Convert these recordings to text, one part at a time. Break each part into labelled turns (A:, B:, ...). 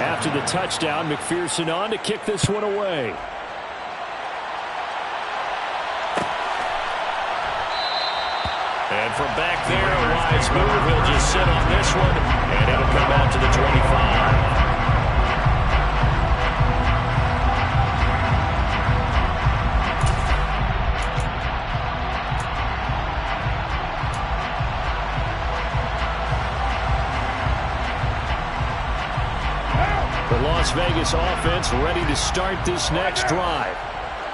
A: After the touchdown, McPherson on to kick this one away. And from back there, a wise move. He'll just sit on this one, and it'll come out to the 25. Las Vegas offense ready to start this next drive.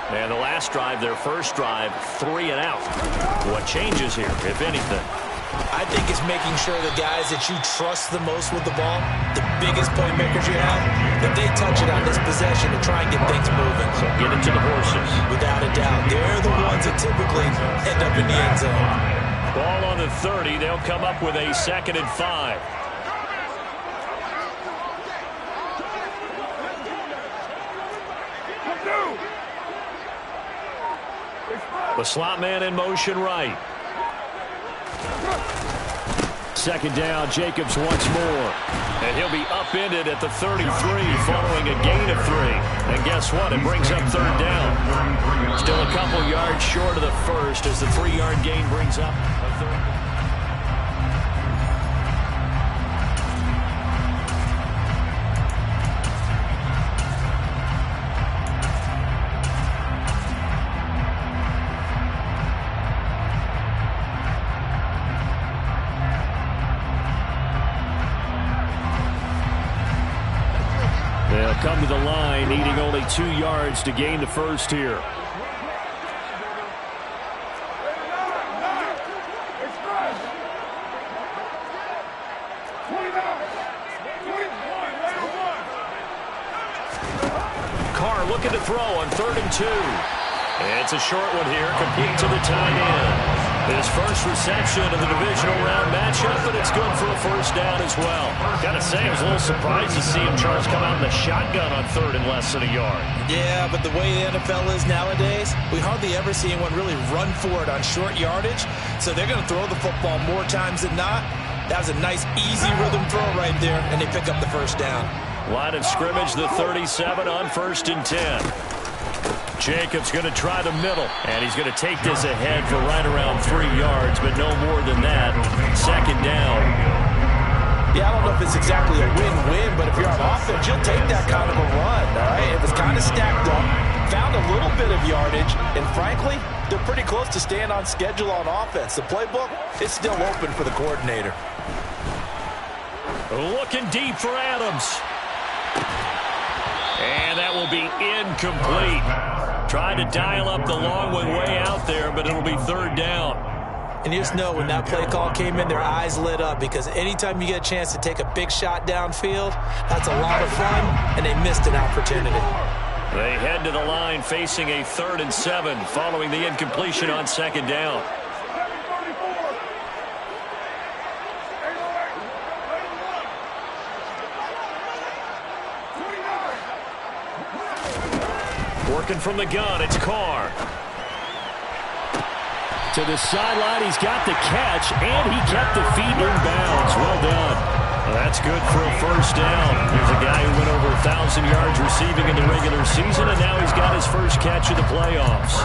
A: And the last drive, their first drive, 3 and out. What changes here, if anything?
B: I think it's making sure the guys that you trust the most with the ball, the biggest playmakers you have, that they touch it on this possession to try and get things moving.
A: So get it to the horses.
B: Without a doubt. They're the ones that typically end up in the end zone.
A: Ball on the 30. They'll come up with a 2nd and 5. The slot man in motion right. 2nd down, Jacobs once more. And he'll be upended at the 33 following a gain of 3. And guess what? It brings up 3rd down. Still a couple yards short of the first as the 3-yard gain brings up a 3rd. They'll come to the line, needing only 2 yards to gain the first here. Carr looking to throw on 3rd and 2. It's a short one here, complete to the tight end. His first reception of the divisional round matchup, but it's good for a first down as well. Gotta say, I was a little surprised to see him, Charles, come out in the shotgun on 3rd and less than a yard.
B: Yeah, but the way the NFL is nowadays, we hardly ever see anyone really run for it on short yardage. So they're going to throw the football more times than not. That was a nice, easy rhythm throw right there, and they pick up the first down.
A: Line of scrimmage, the 37 on 1st and 10. Jacobs going to try the middle, and he's going to take this ahead for right around 3 yards, but no more than that. 2nd down.
B: Yeah, I don't know if it's exactly a win-win, but if you're on offense, you'll take that kind of a run, all right? It was kind of stacked up, found a little bit of yardage, and frankly, they're pretty close to staying on schedule on offense. The playbook is still open for the coordinator.
A: Looking deep for Adams. And that will be incomplete. Tried to dial up the long one way out there, but it'll be 3rd down.
B: And you just know when that play call came in, their eyes lit up, because anytime you get a chance to take a big shot downfield, that's a lot of fun, and they missed an opportunity.
A: They head to the line facing a 3rd and 7 following the incompletion on 2nd down. Working from the gun, it's Carr. To the sideline, he's got the catch, and he kept the feet in bounds. Well done. That's good for a first down. Here's a guy who went over 1,000 yards receiving in the regular season, and now he's got his first catch of the playoffs.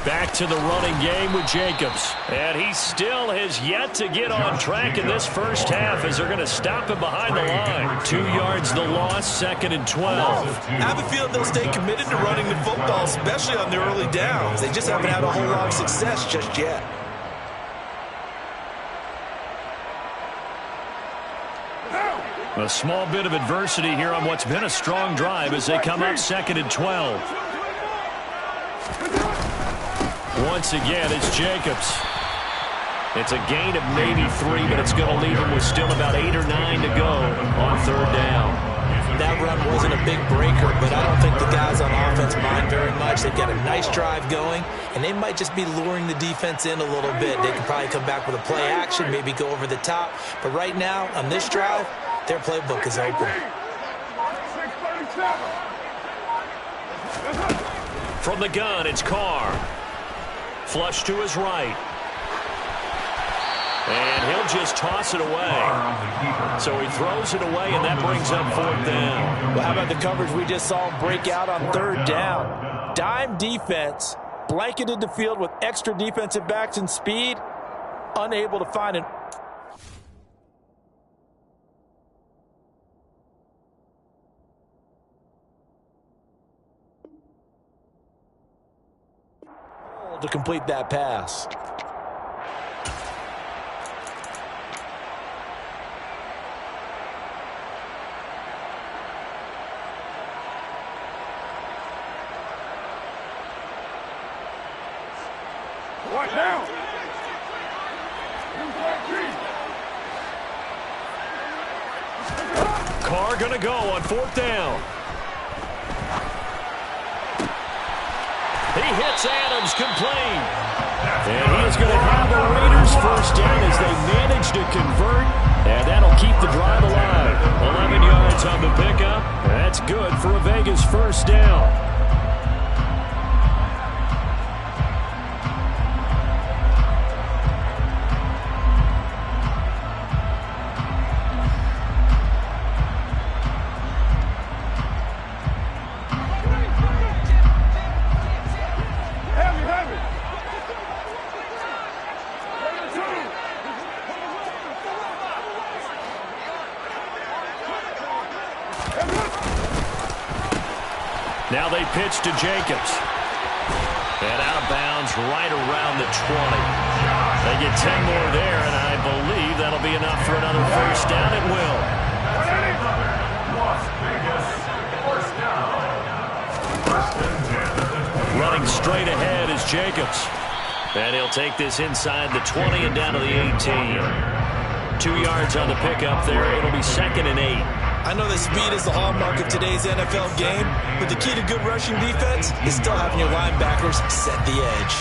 A: Back to the running game with Jacobs. And he still has yet to get on track in this first half as they're going to stop him behind the line. 2 yards the loss, 2nd and 12.
B: I have a feeling they'll stay committed to running the football, especially on their early downs. They just haven't had a whole lot of success just yet.
A: A small bit of adversity here on what's been a strong drive as they come up 2nd and 12. Once again, it's Jacobs. It's a gain of maybe 3, but it's going to leave him with still about 8 or 9 to go on 3rd down.
B: that run wasn't a big breaker, but I don't think the guys on offense mind very much. They've got a nice drive going, and they might just be luring the defense in a little bit. They can probably come back with a play action, maybe go over the top. But right now, on this drive, their playbook is open.
A: From the gun, it's Carr. Flush to his right. And he'll just toss it away. So he throws it away, and that brings up 4th down.
B: Well, how about the coverage we just saw him break out on 3rd down? Dime defense, blanketed the field with extra defensive backs and speed, unable to find an... to complete that pass.
C: Right now.
A: Carr gonna go on 4th down. He hits Adams complete. And he is going to have the Raiders 1st down as they manage to convert. And that'll keep the drive alive. 11 yards on the pickup. That's good for a Vegas 1st down. Now they pitch to Jacobs. And out of bounds right around the 20. They get 10 more there, and I believe that'll be enough for another 1st down. It will. Running straight ahead is Jacobs. And he'll take this inside the 20 and down to the 18. 2 yards on the pickup there. It'll be 2nd and 8.
B: I know that speed is the hallmark of today's NFL game, but the key to good rushing defense is still having your linebackers set the edge.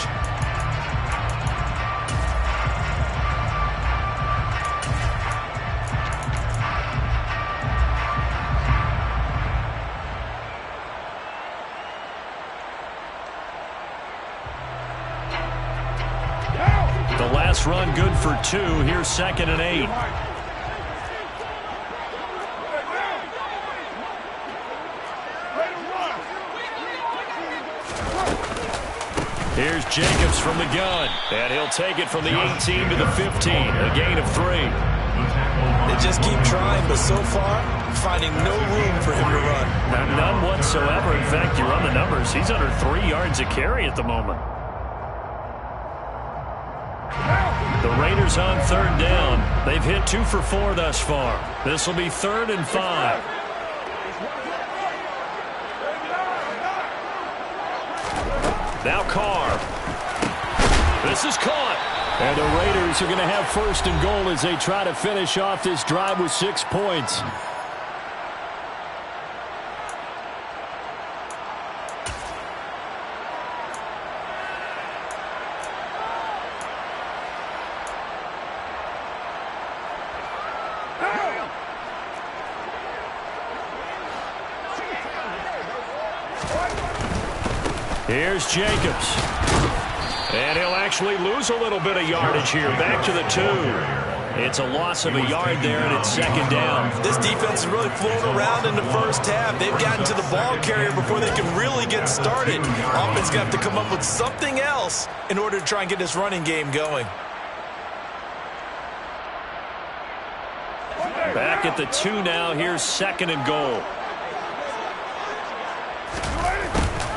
A: The last run good for 2. Here's 2nd and 8. Here's Jacobs from the gun. And he'll take it from the 18 to the 15. A gain of 3.
B: They just keep trying, but so far, finding no room for him to run.
A: None whatsoever. In fact, you run the numbers. He's under 3 yards a carry at the moment. The Raiders on 3rd down. They've hit 2 for 4 thus far. This will be 3rd and 5. Now Carr. This is caught. And the Raiders are going to have 1st and goal as they try to finish off this drive with 6 points. Here's Jacobs. And he'll actually lose a little bit of yardage here. Back to the 2. It's a loss of a yard there, and it's 2nd down.
B: This defense is really flown around in the 1st half. They've gotten to the ball carrier before they can really get started. Offense going to have to come up with something else in order to try and get this running game going.
A: Back at the 2 now. Here's 2nd and goal.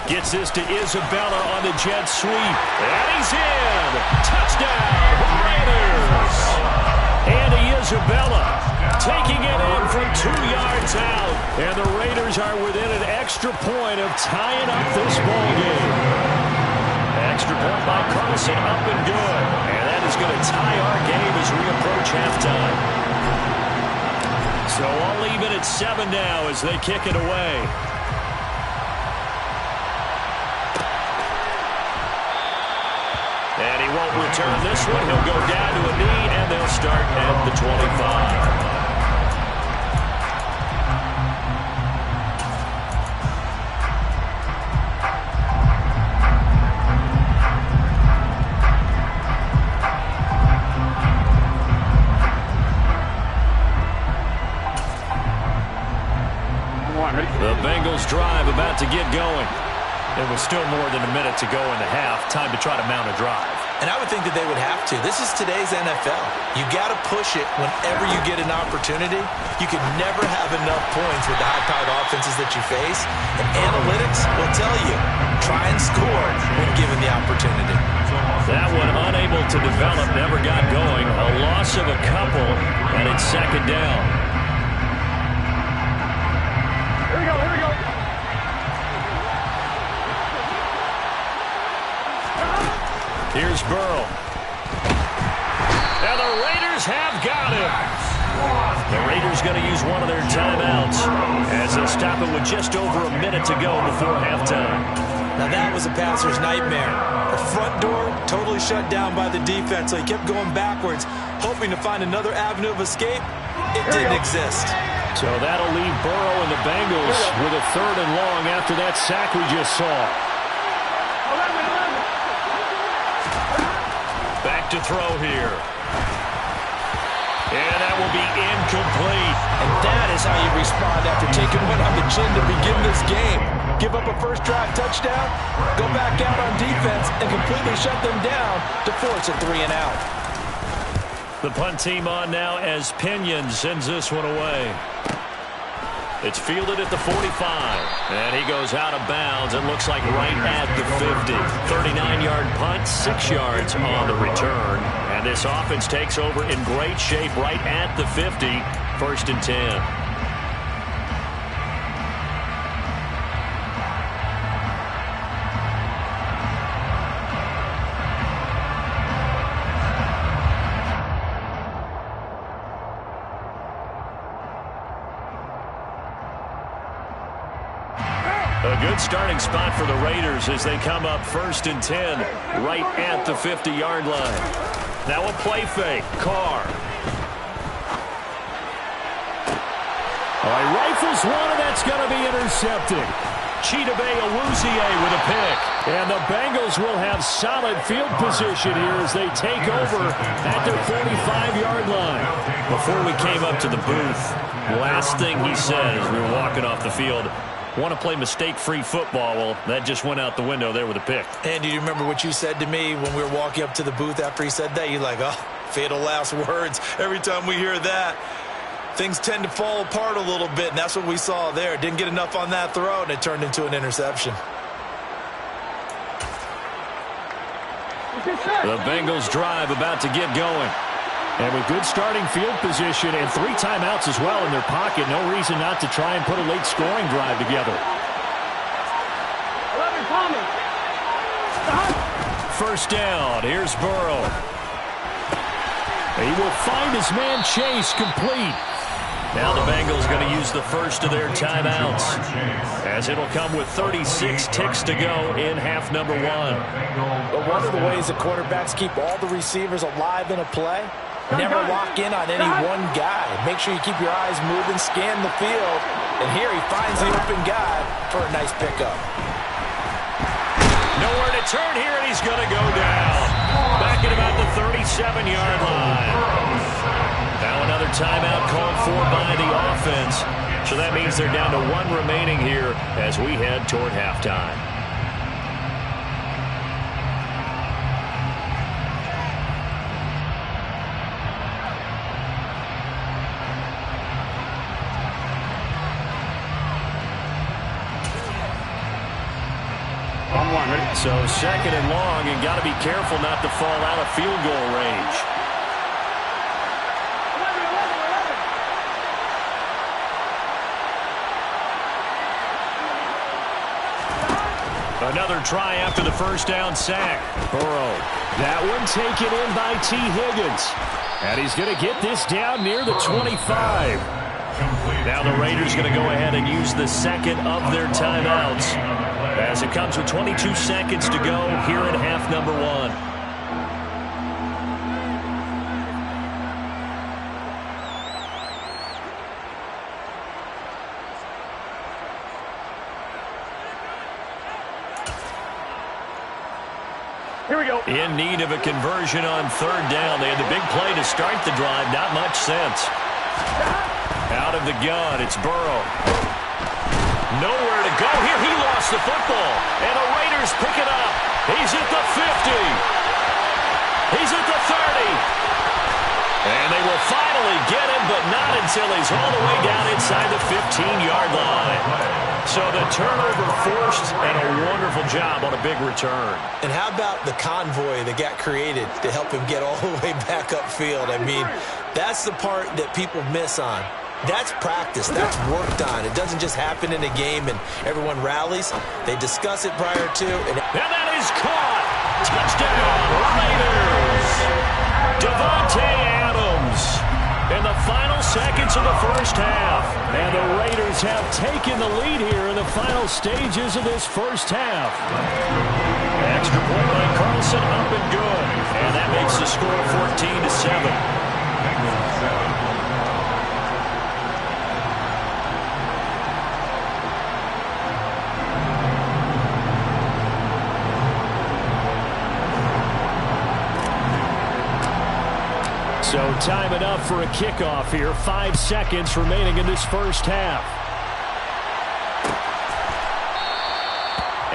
A: Gets this to Isabella on the jet sweep. And he's in. Touchdown, Raiders. Andy Isabella taking it in from 2 yards out. And the Raiders are within an extra point of tying up this ballgame. Extra point by Carlson, up and good. And that is going to tie our game as we approach halftime. So all even at 7 now as they kick it away. And he won't return this one. He'll go down to a knee, and they'll start at the 25. The Bengals drive about to get going. There was still more than a minute to go in the half. Time to try to mount a drive.
B: And I would think that they would have to. This is today's NFL. You got to push it whenever you get an opportunity. You can never have enough points with the high-powered offenses that you face. And analytics will tell you, try and score when given the opportunity.
A: That one unable to develop, never got going. A loss of a couple, and it's second down.
C: Here we go.
A: Here's Burrow. And the Raiders have got him. The Raiders going to use one of their timeouts as they'll stop it with just over a minute to go before halftime.
B: Now that was a passer's nightmare. The front door totally shut down by the defense, so he kept going backwards, hoping to find another avenue of escape. It didn't exist.
A: So that'll leave Burrow and the Bengals with a 3rd and long after that sack we just saw. Back to throw here. And that will be incomplete.
B: And that is how you respond after taking one on the chin to begin this game. Give up a first drive touchdown, go back out on defense, and completely shut them down to force a 3 and out.
A: The punt team on now as Pinion sends this one away. It's fielded at the 45. And he goes out of bounds. It looks like right at the 50. 39-yard punt, 6 yards on the return. And this offense takes over in great shape right at the 50. 1st and 10. A good starting spot for the Raiders as they come up 1st and 10 right at the 50-yard line. Now a play fake. Carr. All right, rifles one, and that's going to be intercepted. Chidobe Awuzie with a pick. And the Bengals will have solid field position here as they take over at their 45-yard line. Before we came up to the booth, last thing he said as we were walking off the field, want to play mistake-free football. Well, that just went out the window there with a pick.
B: And do you remember what you said to me when we were walking up to the booth after he said that? You're like, oh, fatal last words. Every time we hear that, things tend to fall apart a little bit, and that's what we saw there. Didn't get enough on that throw, and it turned into an interception.
A: The Bengals drive about to get going. And with good starting field position and 3 timeouts as well in their pocket, no reason not to try and put a late scoring drive together. 1st down. Here's Burrow. He will find his man Chase complete. Now the Bengals going to use the first of their timeouts as it'll come with 36 ticks to go in half number 1.
B: But one of the ways that quarterbacks keep all the receivers alive in a play, never lock in on any one guy. Make sure you keep your eyes moving, scan the field. And here he finds the open guy for a nice pickup.
A: Nowhere to turn here, and he's going to go down. Back at about the 37-yard line. Now another timeout called for by the offense. So that means they're down to 1 remaining here as we head toward halftime. So 2nd and long, and got to be careful not to fall out of field goal range. Another try after the 1st down sack. Burrow. That one taken in by T. Higgins. And he's going to get this down near the 25. Now the Raiders going to go ahead and use the second of their timeouts as it comes with 22 seconds to go here in half number one.
C: Here we go.
A: In need of a conversion on third down. They had the big play to start the drive. Not much sense. Out of the gun, it's Burrow. Nowhere to go here. He lost the football. And the Raiders pick it up. He's at the 50. He's at the 30. And they will finally get him, but not until he's all the way down inside the 15-yard line. So the turnover forced, and a wonderful job on a big return.
B: And how about the convoy that got created to help him get all the way back upfield? I mean, that's the part that people miss on. That's practice. That's worked on. It doesn't just happen in a game and everyone rallies. They discuss it prior to. And
A: that is caught. Touchdown, Raiders. Devontae Adams in the final seconds of the first half. And the Raiders have taken the lead here in the final stages of this first half. Extra point by Carlson, up and good. And that makes the score 14-7. So time enough for a kickoff here. 5 seconds remaining in this first half.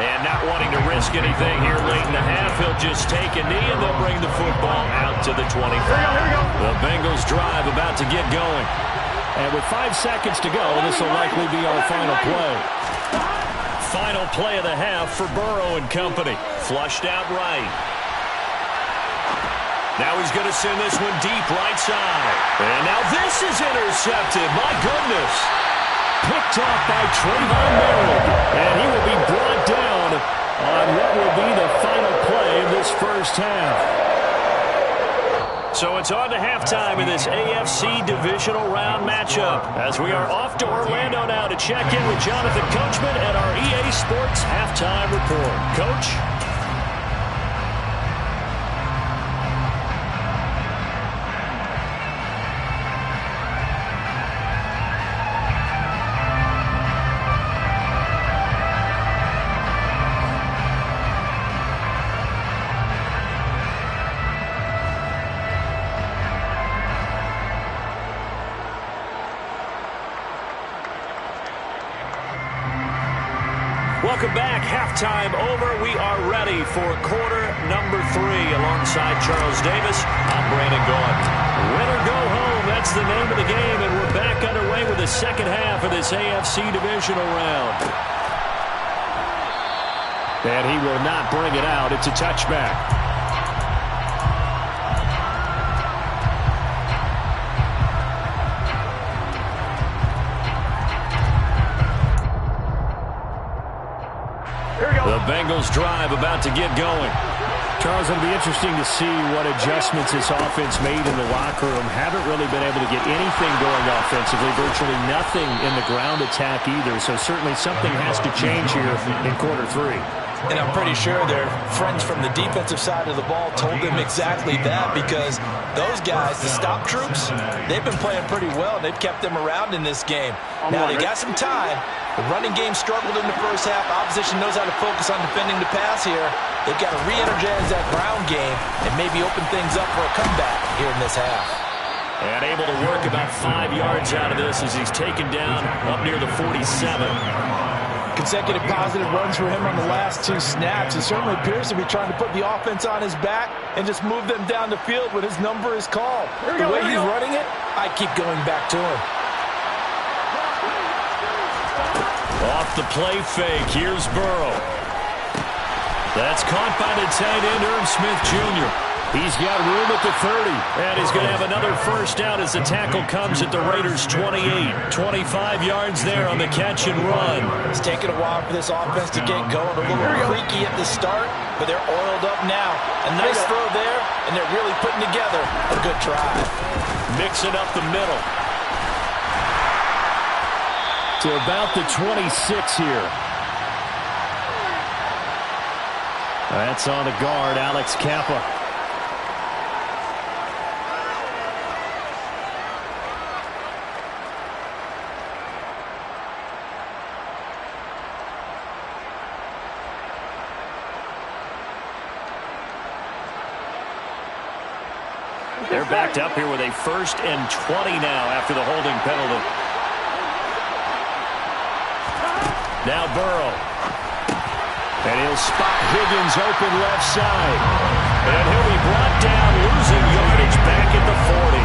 A: And not wanting to risk anything here late in the half, he'll just take a knee and they'll bring the football out to the 25. The Bengals drive about to get going. And with 5 seconds to go, this will likely be our final play. Final play of the half for Burrow and company. Flushed out right. Now he's going to send this one deep right side. And now this is intercepted. My goodness. Picked off by Trayvon Merritt. And he will be brought down on what will be the final play of this first half. So it's on to halftime in this AFC divisional round matchup as we are off to Orlando now to check in with Jonathan Coachman at our EA Sports halftime report. Coach? Welcome back. Halftime over. We are ready for quarter number 3 alongside Charles Davis. I'm Brandon Gordon. Win or go home, that's the name of the game, and we're back underway with the second half of this AFC divisional round. And he will not bring it out. It's a touchback. The Bengals drive about to get going. Charles, it'll be interesting to see what adjustments this offense made in the locker room. Haven't really been able to get anything going offensively, virtually nothing in the ground attack either. So certainly something has to change here in quarter 3.
B: And I'm pretty sure their friends from the defensive side of the ball told them exactly that, because those guys, the stop troops, they've been playing pretty well. They've kept them around in this game. Now they got some time. The running game struggled in the first half. Opposition knows how to focus on defending the pass here. They've got to re-energize that ground game and maybe open things up for a comeback here in this half.
A: And able to work about 5 yards out of this as he's taken down up near the 47.
D: Consecutive positive runs for him on the last 2 snaps. It certainly appears to be trying to put the offense on his back and just move them down the field when his number is called. The way he's running it, I keep going back to him.
A: Off the play fake, here's Burrow. That's caught by the tight end, Irv Smith Jr. He's got room at the 30, and he's going to have another first down as the tackle comes at the Raiders' 28. 25 yards there on the catch and run.
B: It's taken a while for this offense to get going. A little creaky at the start, but they're oiled up now. A nice throw there, and they're really putting together a good drive.
A: Mixing up the middle. to about the 26 here. That's on the guard, Alex Kappa. They're backed up here with a 1st and 20 now after the holding penalty. Now Burrow. And he'll spot Higgins open left side. And he'll be brought down, losing yardage back at the 40.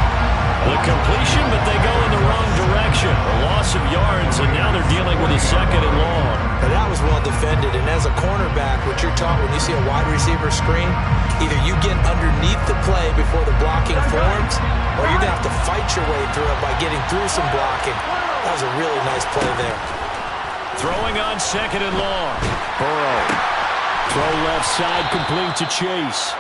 A: The completion, but they go in the wrong direction. A loss of yards, and now they're dealing with a 2nd and long.
B: But that was well defended, and as a cornerback, what you're taught when you see a wide receiver screen, either you get underneath the play before the blocking forms, or you're going to have to fight your way through it by getting through some blocking. That was a really nice play there.
A: Throwing on 2nd and long. Burrow. Throw left side, complete to Chase.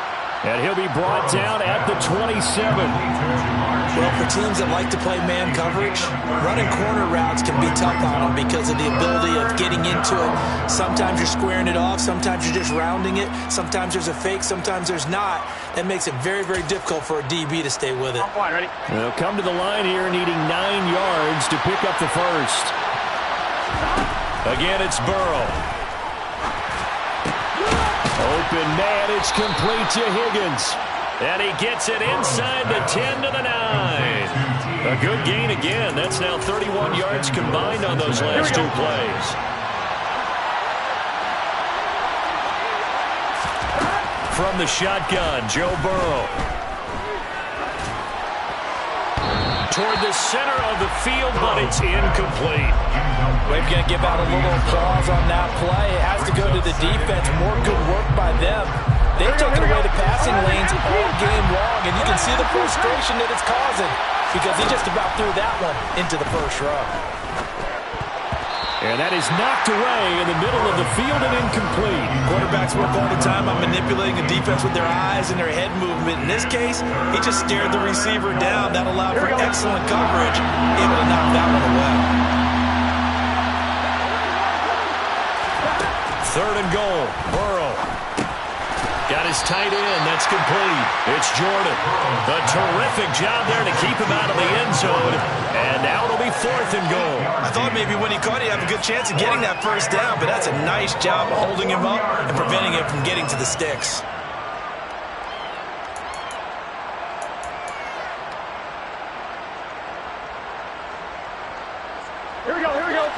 A: And he'll be brought down at the 27.
B: Well, for teams that like to play man coverage, running corner routes can be tough on them because of the ability of getting into it. Sometimes you're squaring it off. Sometimes you're just rounding it. Sometimes there's a fake. Sometimes there's not. That makes it very, very difficult for a DB to stay with it.
C: Ready?
A: They'll come to the line here needing 9 yards to pick up the 1st. Again, it's Burrow. Open man, it's complete to Higgins. And he gets it inside the 10 to the 9. A good gain again. That's now 31 yards combined on those last 2 plays. From the shotgun, Joe Burrow. Toward the center of the field, but it's incomplete.
D: We're going to give out a little applause on that play. It has to go to the defense. More good work by them. They've taken away the passing lanes all game long, and you can see the frustration that it's causing because he just about threw that one into the 1st row.
A: And that is knocked away in the middle of the field and incomplete.
B: Quarterbacks work all the time on manipulating the defense with their eyes and their head movement. In this case, he just stared the receiver down. That allowed for excellent coverage, able to knock that one away.
A: 3rd and goal. Burrow. Got his tight end. That's complete. It's Jordan. A terrific job there to keep him out of the end zone. And now it'll be 4th and goal.
B: I thought maybe when he caught it, he'd have a good chance of getting that 1st down, but that's a nice job of holding him up and preventing him from getting to the sticks.
C: Here we go, here we go.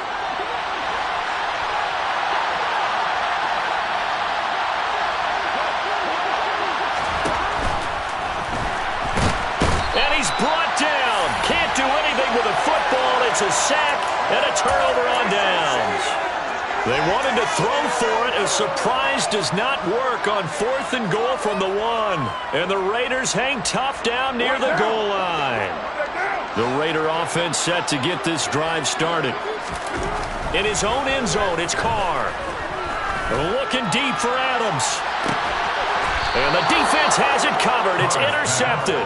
A: And he's brought down. Can't do anything with a football. It's a sack and a turnover on downs. They wanted to throw for it. A surprise does not work on 4th and goal from the 1. And the Raiders hang tough down near the goal line. The Raider offense set to get this drive started. In his own end zone, it's Carr. Looking deep for Adams. And the defense has it covered. It's intercepted.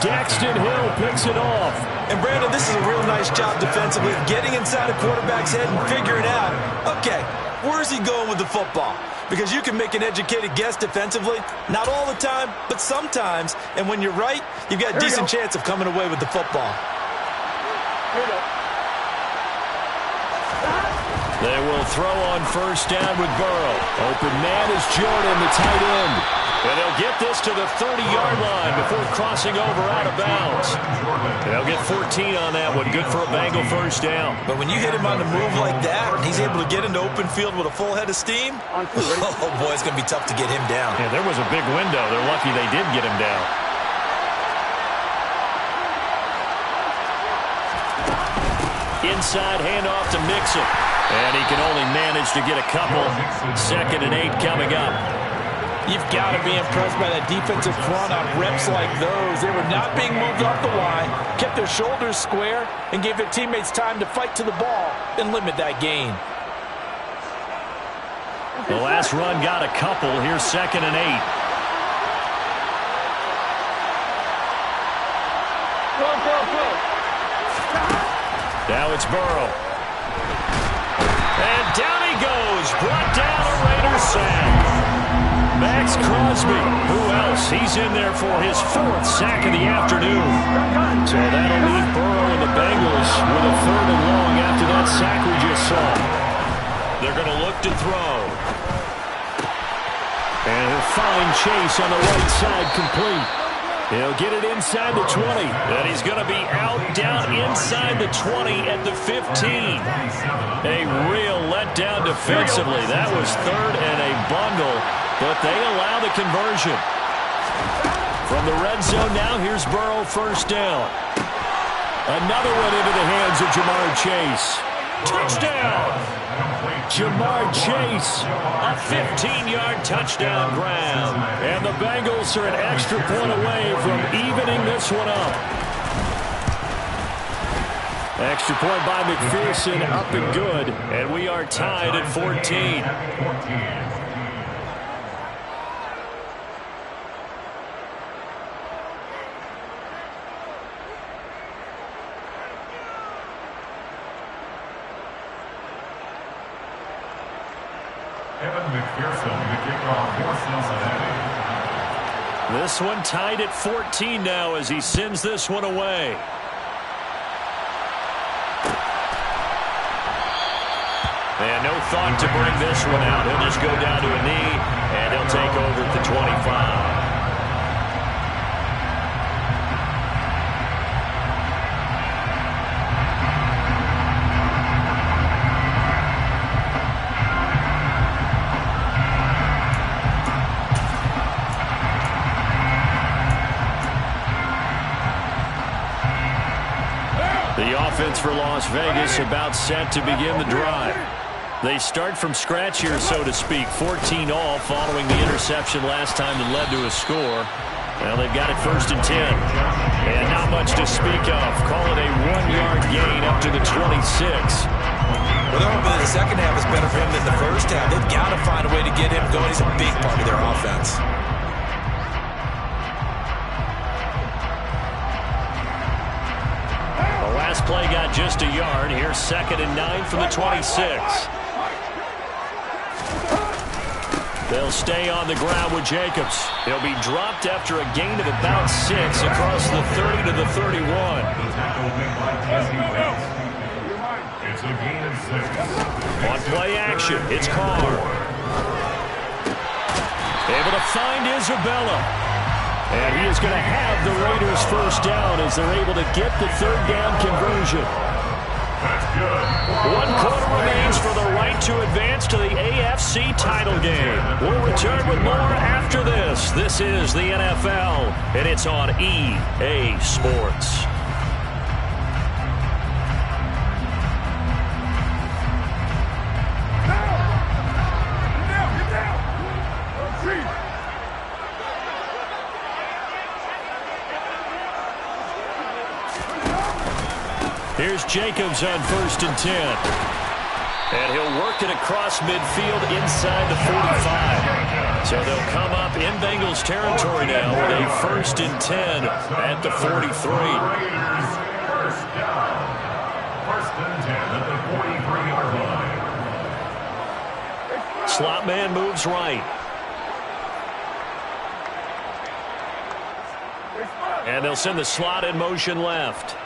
A: Daxton Hill picks it off.
B: And, Brandon, this is a real nice job defensively, getting inside a quarterback's head and figuring out, okay, where's he going with the football? Because you can make an educated guess defensively, not all the time, but sometimes. And when you're right, you've got a decent chance of coming away with the football.
C: Here we go.
A: They will throw on 1st down with Burrow. Open man is Jordan, the tight end. And they'll get this to the 30-yard line before crossing over out of bounds. They'll get 14 on that one. Good for a Bengal 1st down.
B: But when you hit him on the move like that, and he's able to get into open field with a full head of steam, oh, boy, it's going to be tough to get him down.
A: Yeah, there was a big window. They're lucky they did get him down. Inside handoff to Mixon. And he can only manage to get a couple. 2nd and 8 coming up.
D: You've got to be impressed by that defensive front on reps like those. They were not being moved off the line, kept their shoulders square, and gave their teammates time to fight to the ball and limit that gain.
A: The last run got a couple. Here's 2nd and 8.
C: Go, go, go.
A: Now it's Burrow. And down he goes. Brought down a Raiders sack. Max Crosby. Who else? He's in there for his 4th sack of the afternoon. So that'll leave Burrow and the Bengals with a 3rd and long after that sack we just saw. They're going to look to throw. And he'll find Chase on the right side complete. He'll get it inside the 20. And he's going to be out down inside the 20 at the 15. A real letdown defensively. That was 3rd and a bundle, but they allow the conversion. From the red zone now, here's Burrow, 1st down. Another one into the hands of Jamar Chase. Touchdown! Jamar Chase, a 15-yard touchdown grab. And the Bengals are an extra point away from evening this one up. Extra point by McPherson, up and good. And we are tied at 14. This one tied at 14 now as he sends this one away. And no thought to bring this one out. He'll just go down to a knee, and he'll take over at the 25. The offense for Las Vegas about set to begin the drive. They start from scratch here, so to speak. 14 all following the interception last time that led to a score. Well, they've got it 1st and 10. And not much to speak of. Call it a 1-yard gain up to the 26.
B: Well, they're hoping the second half is better for him than the first half. They've got to find a way to get him going. He's a big part of their offense.
A: Last play got just a yard. Here's 2nd and 9 from the 26. They'll stay on the ground with Jacobs. He'll be dropped after a gain of about 6 across the 30 to the 31.
E: It's a gain of 6.
A: On play action, it's Carr. Able to find Isabella. And he is going to have the Raiders 1st down as they're able to get the 3rd down conversion.
E: That's good.
A: 1 quarter remains for the right to advance to the AFC title game. We'll return with more after this. This is the NFL, and it's on EA Sports. Here's Jacobs on 1st and 10. And he'll work it across midfield inside the 45. So they'll come up in Bengals territory now with a 1st and 10 at the 43.
E: 1st down. 1st and 10 at the 43-yard line.
A: Slot man moves right. And they'll send the slot in motion left.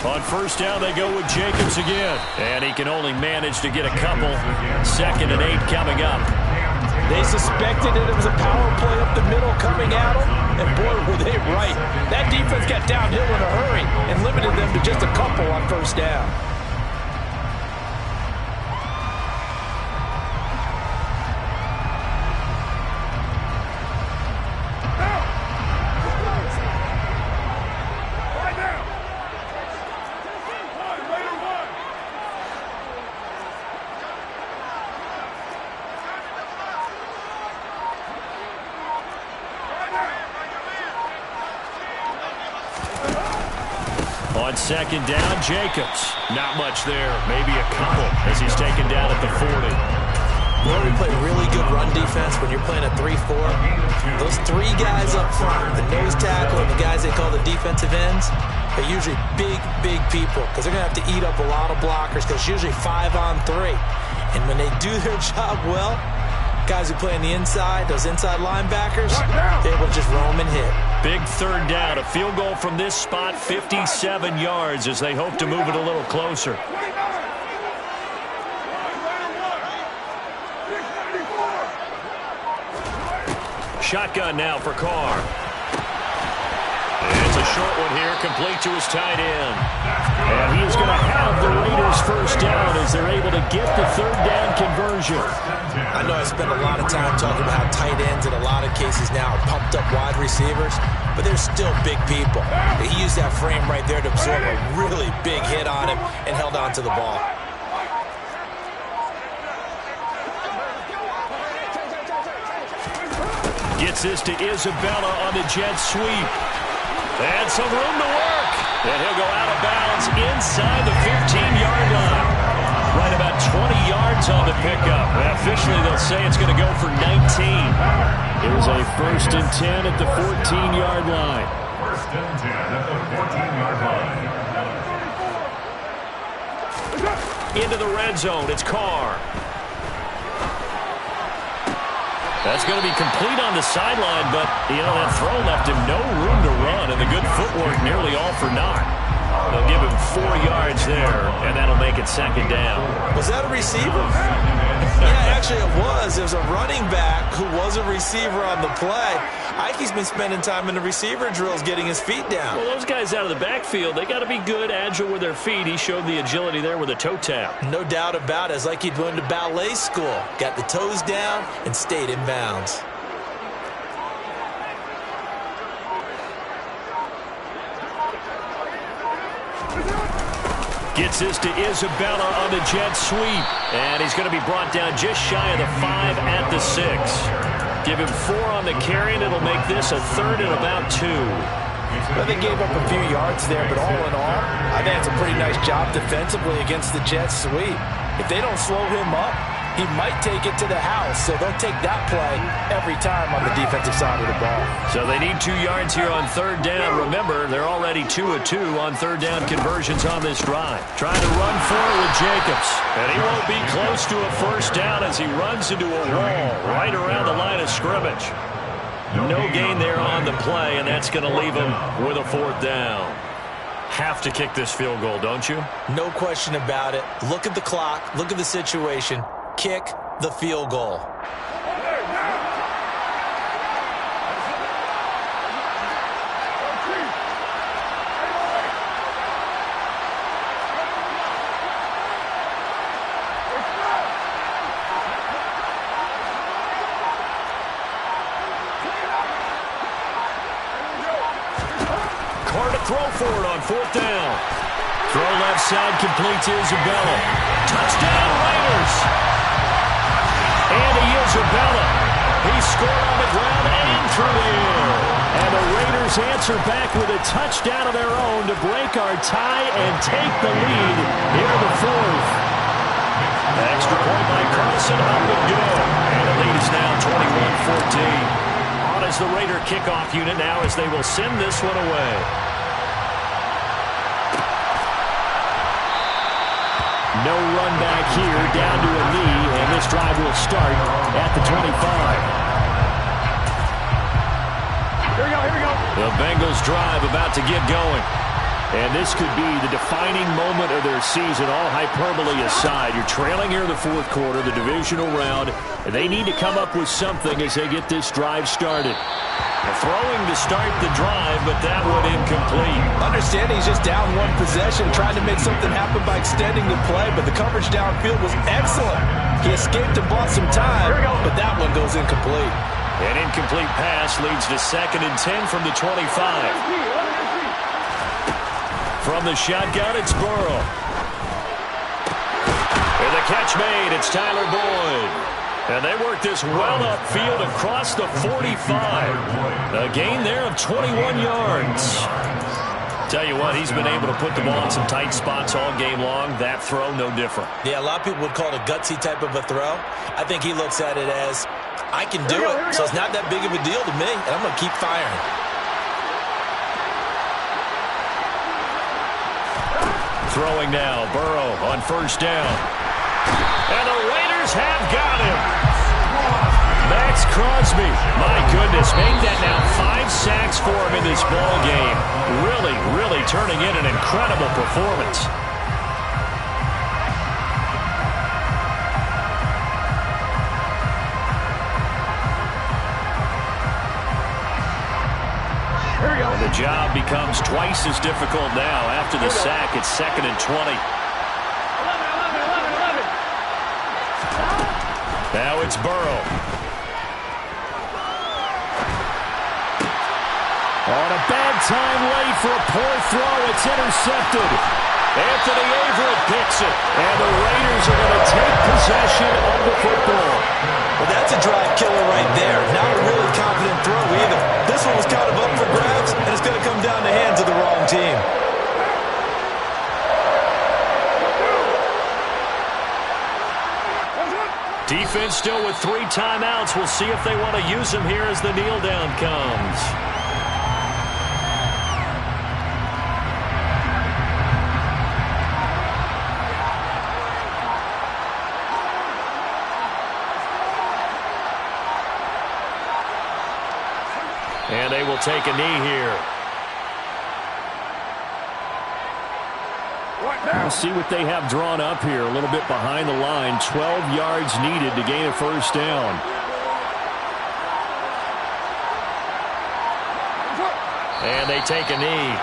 A: On 1st down, they go with Jacobs again. And he can only manage to get a couple. 2nd and 8 coming up.
D: They suspected that it was a power play up the middle coming at them. And boy, were they right. That defense got downhill in a hurry and limited them to just a couple on 1st down.
A: On 2nd down, Jacobs. Not much there. Maybe a couple as he's taken down at the 40.
B: Where we play really good run defense when you're playing a 3-4, those three guys up front, the nose tackle and the guys they call the defensive ends, they're usually big, big people because they're going to have to eat up a lot of blockers because it's usually 5-on-3. And when they do their job well, guys who play on the inside, those inside linebackers, they're able to just roam and hit.
A: Big third down. A field goal from this spot, 57 yards as they hope to move it a little closer. Shotgun now for Carr. It's a short one here, complete to his tight end. And he is going to have the Raiders first down as they're able to get the third down conversion.
B: I know I spend a lot of time talking about how tight ends in a lot of cases now are pumped up wide receivers, but they're still big people. He used that frame right there to absorb a really big hit on him and held on to the ball.
A: Gets this to Isabella on the jet sweep. And some room to work. And he'll go out of bounds inside the 15-yard line. Right about 20 yards on the pickup. And officially, they'll say it's going to go for 19. It was a 1st and 10 at the 14-yard line.
E: 1st and 10 at the 14-yard line.
A: Into the red zone. It's Carr. That's going to be complete on the sideline, but, that throw left him no room to run, and the good footwork nearly all for naught. They'll give him 4 yards there, and that'll make it 2nd down.
B: Was that a receiver? Yeah, actually it was. There's a running back who was a receiver on the play. Ike's been spending time in the receiver drills getting his feet down.
A: Well, those guys out of the backfield, they got to be good, agile with their feet. He showed the agility there with a toe tap.
B: No doubt about it. It's like he'd went to ballet school. Got the toes down and stayed in bounds.
A: Gets this to Isabella on the jet sweep. And he's going to be brought down just shy of the 5 at the 6. Give him 4 on the carry, and it'll make this a 3rd and about 2.
D: Well, they gave up a few yards there, but all in all, I think it's a pretty nice job defensively against the jet sweep. If they don't slow him up, he might take it to the house. So they'll take that play every time on the defensive side of the ball.
A: So they need 2 yards here on 3rd down. Remember, they're already 2 of 2 on 3rd down conversions on this drive. Trying to run forward with Jacobs. And he won't be close to a 1st down as he runs into a wall right around the line of scrimmage. No gain there on the play, and that's going to leave him with a 4th down. Have to kick this field goal, don't you?
B: No question about it. Look at the clock. Look at the situation. Kick the field goal.
A: Carr to throw for it on 4th down. Throw left side, complete to Isabella. Touchdown, Raiders! Andy Isabella. He scored on the ground and through the air. And the Raiders answer back with a touchdown of their own to break our tie and take the lead here in the 4th. Extra point by Carlson, up and go. And the lead is now 21-14. On as the Raider kickoff unit now as they will send this one away. No run back here, down to a knee, and this drive will start at the 25.
C: Here we go.
A: The Bengals drive about to get going. And this could be the defining moment of their season, all hyperbole aside. You're trailing here in the 4th quarter, the divisional round, and they need to come up with something as they get this drive started. Throwing to start the drive, but that one incomplete.
D: Understanding he's just down 1 possession, trying to make something happen by extending the play, but the coverage downfield was excellent. He escaped and bought some time, but that one goes incomplete.
A: An incomplete pass leads to 2nd and 10 from the 25. From the shotgun, it's Burrow. And the catch made, it's Tyler Boyd. And they work this well upfield across the 45. A gain there of 21 yards. Tell you what, he's been able to put the ball in some tight spots all game long. That throw, no different.
B: Yeah, a lot of people would call it a gutsy type of a throw. I think he looks at it as, I can do it, so it's not that big of a deal to me, and I'm going to keep firing.
A: Throwing now, Burrow on first down. And the Raiders have got him. Max Crosby, my goodness, make that now 5 sacks for him in this ball game. Really turning in an incredible performance. And the job becomes twice as difficult now. After the sack, it's 2nd and 20. Now it's Burrow. On a bad time late for a poor throw. It's intercepted. Anthony Averett picks it. And the Raiders are going to take possession of the football.
B: Well, that's a drive killer right there. Not a really confident throw either. This one was kind of up for grabs, and it's going to come down the hands of the wrong team.
A: Defense still with 3 timeouts. We'll see if they want to use them here as the kneel down comes. And they will take a knee here. We'll see what they have drawn up here. A little bit behind the line. 12 yards needed to gain a first down. And they take a knee.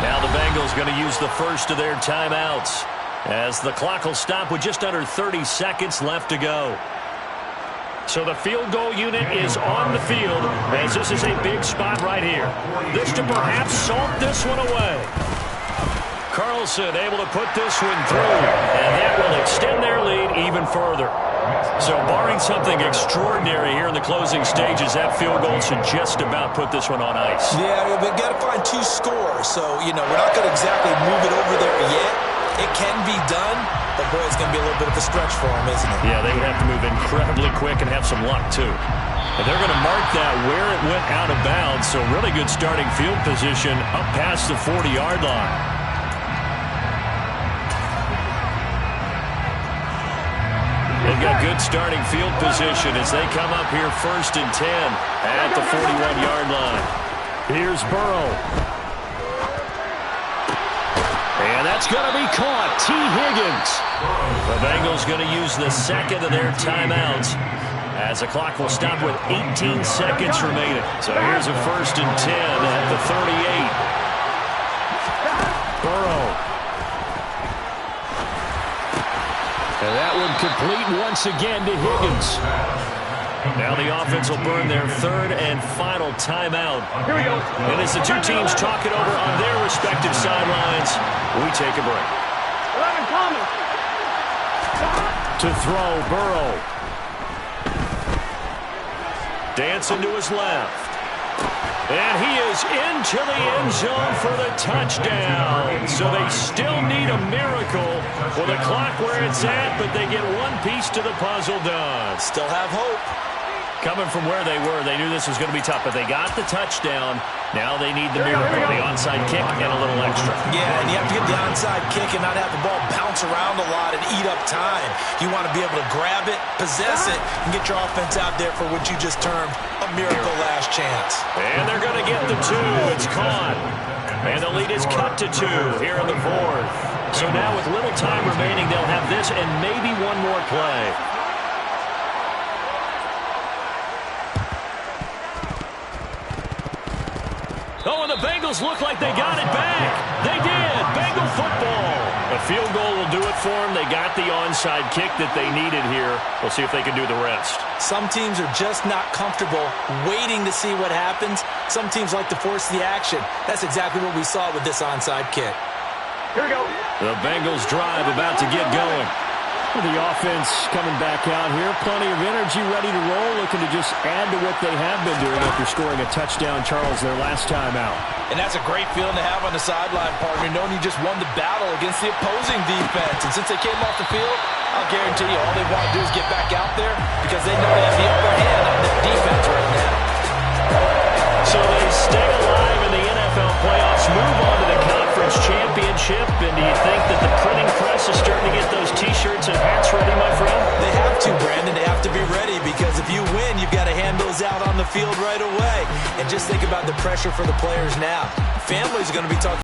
A: Now the Bengals going to use the first of their timeouts, as the clock will stop with just under 30 seconds left to go. So the field goal unit is on the field, as this is a big spot right here. This to perhaps salt this one away. Carlson able to put this one through, and that will extend their lead even further. So barring something extraordinary here in the closing stages, that field goal should just about put this one on ice.
B: Yeah, we've got to find 2 scores. So, we're not going to exactly move it over there yet. It can be done, but boy, it's going to be a little bit of a stretch for them, isn't it?
A: Yeah, they would have to move incredibly quick and have some luck, too. And they're going to mark that where it went out of bounds, so really good starting field position up past the 40-yard line. They've got good starting field position as they come up here 1st and 10 at the 41-yard line. Here's Burrow. And that's going to be caught. T. Higgins. The Bengals going to use the 2nd of their timeouts, as the clock will stop with 18 seconds remaining. So here's a 1st and 10 at the 38. Burrow. And that one complete once again to Higgins. Now the offense will burn their 3rd and final timeout.
C: Here we go.
A: And as the 2 teams talk it over on their respective sidelines, we take a break.
C: 11 coming.
A: To throw, Burrow. Dancing to his left. And he is into the end zone for the touchdown. So they still need a miracle with the clock where it's at, but they get one piece to the puzzle done.
B: Still have hope.
A: Coming from where they were, they knew this was going to be tough, but they got the touchdown. Now they need the miracle, the onside kick, and a little extra.
B: Yeah, and you have to get the onside kick and not have the ball bounce around a lot and eat up time. You want to be able to grab it, possess it, and get your offense out there for what you just termed a miracle last chance.
A: And they're going to get the 2. It's caught. And the lead is cut to 2 here in the 4th. So now with little time remaining, they'll have this and maybe one more play. Oh, and the Bengals look like they got it back. They did. Bengal football. A field goal will do it for them. They got the onside kick that they needed here. We'll see if they can do the rest.
B: Some teams are just not comfortable waiting to see what happens. Some teams like to force the action. That's exactly what we saw with this onside kick.
C: Here we go.
A: The Bengals drive about to get going. The offense coming back out here. Plenty of energy, ready to roll, looking to just add to what they have been doing after scoring a touchdown, Charles, their last time out.
D: And that's a great feeling to have on the sideline, partner, knowing you just won the battle against the opposing defense. And since they came off the field, I'll guarantee you all they want to do is get back out there because they know they have the upper hand on that defense right now.
A: So they stay alive in the NFL playoffs, move on to the conference championship. And do you think that the printing press is starting to get those T-shirts and hats ready, my friend?
B: They have to, Brandon. They have to be ready because if you win, you've got to hand those out on the field right away. And just think about the pressure for the players now. Families are going to be talking